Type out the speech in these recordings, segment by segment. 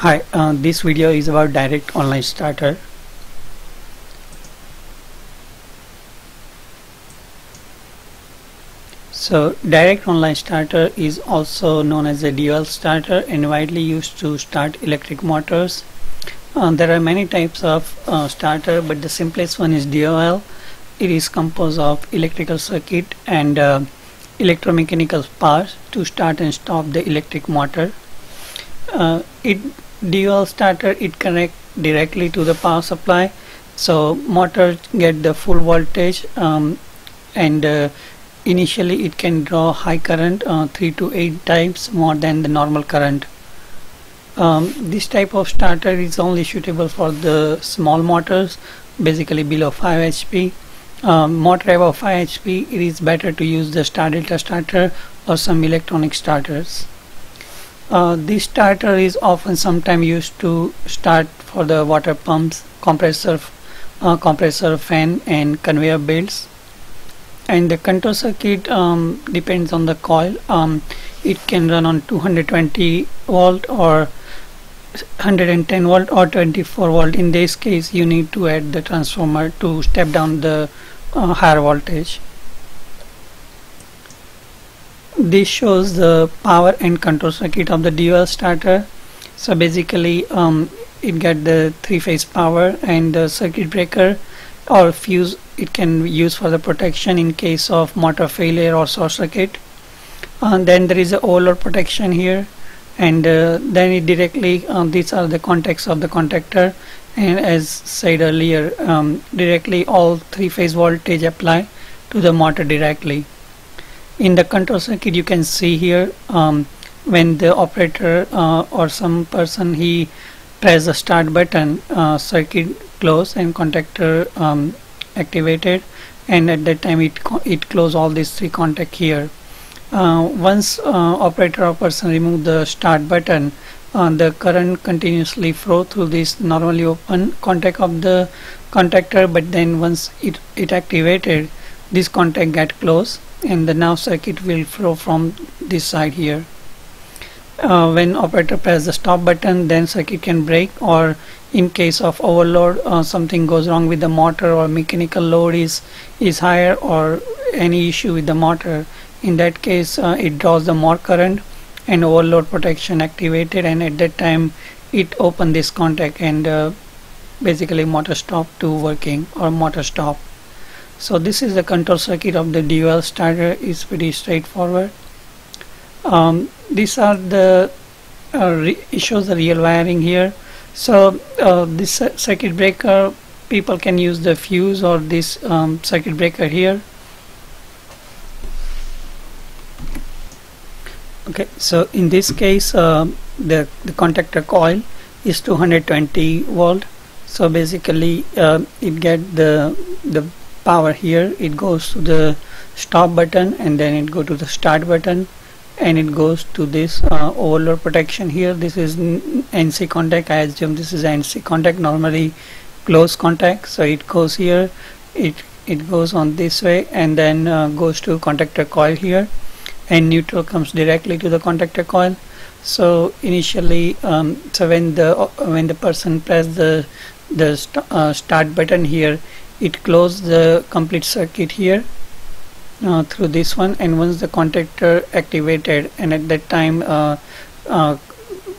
Hi, this video is about Direct Online Starter. So Direct Online Starter is also known as a dual starter and widely used to start electric motors. There are many types of starter, but the simplest one is dual. It is composed of electrical circuit and electromechanical parts to start and stop the electric motor. Dual starter, it connect directly to the power supply, so motor get the full voltage, and initially it can draw high current, 3 to 8 times more than the normal current. This type of starter is only suitable for the small motors, basically below 5 HP. Motor above 5 HP, it is better to use the star delta starter or some electronic starters. This starter is often sometimes used to start for the water pumps, compressor, fan and conveyor belts. And the control circuit depends on the coil. It can run on 220 volt or 110 volt or 24 volt. In this case you need to add the transformer to step down the higher voltage. This shows the power and control circuit of the dual starter. So basically it get the 3-phase power and the circuit breaker or fuse. It can use for the protection in case of motor failure or short circuit. Then there is a overload protection here, and then it directly these are the contacts of the contactor, and as said earlier, directly all 3-phase voltage apply to the motor directly. In the control circuit you can see here, when the operator or some person he press the start button, circuit close and contactor activated, and at that time it close all these 3 contact here. Once operator or person remove the start button, the current continuously flow through this normally open contact of the contactor, but then once it activated, this contact get closed and the now circuit will flow from this side here. When operator press the stop button, then circuit can break, or in case of overload, something goes wrong with the motor or mechanical load is higher or any issue with the motor. In that case it draws the more current and overload protection activated, and at that time it open this contact and basically motor stop to working or motor stop. So this is the control circuit of the dual starter. Is pretty straightforward. These are the it shows the real wiring here. So this circuit breaker, people can use the fuse or this circuit breaker here. Okay, so in this case the contactor coil is 220 volt. So basically it get the power here. It goes to the stop button, and then it go to the start button, and it goes to this overload protection here. This is NC contact. I assume this is NC contact, normally close contact. So it goes here, it goes on this way, and then goes to contactor coil here, and neutral comes directly to the contactor coil. So initially so when the person press the start button here, it close the complete circuit here through this one, and once the contactor activated, and at that time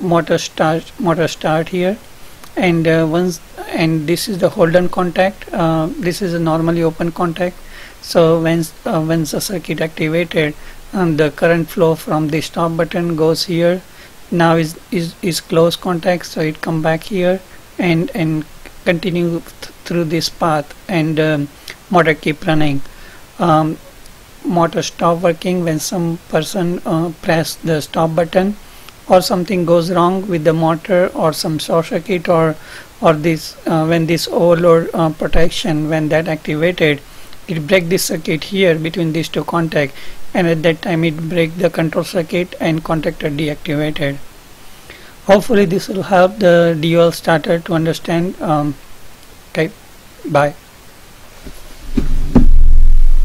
motor start here, and and this is the hold on contact. This is a normally open contact. So once the circuit activated, the current flow from the stop button goes here. Now is close contact, so it come back here and continue through this path, and motor keep running. Motor stop working when some person press the stop button, or something goes wrong with the motor, or some short circuit, or this when this overload protection, when that activated, it break this circuit here between these 2 contact, and at that time it break the control circuit and contactor deactivated. Hopefully this will help the dual starter to understand. Okay, bye.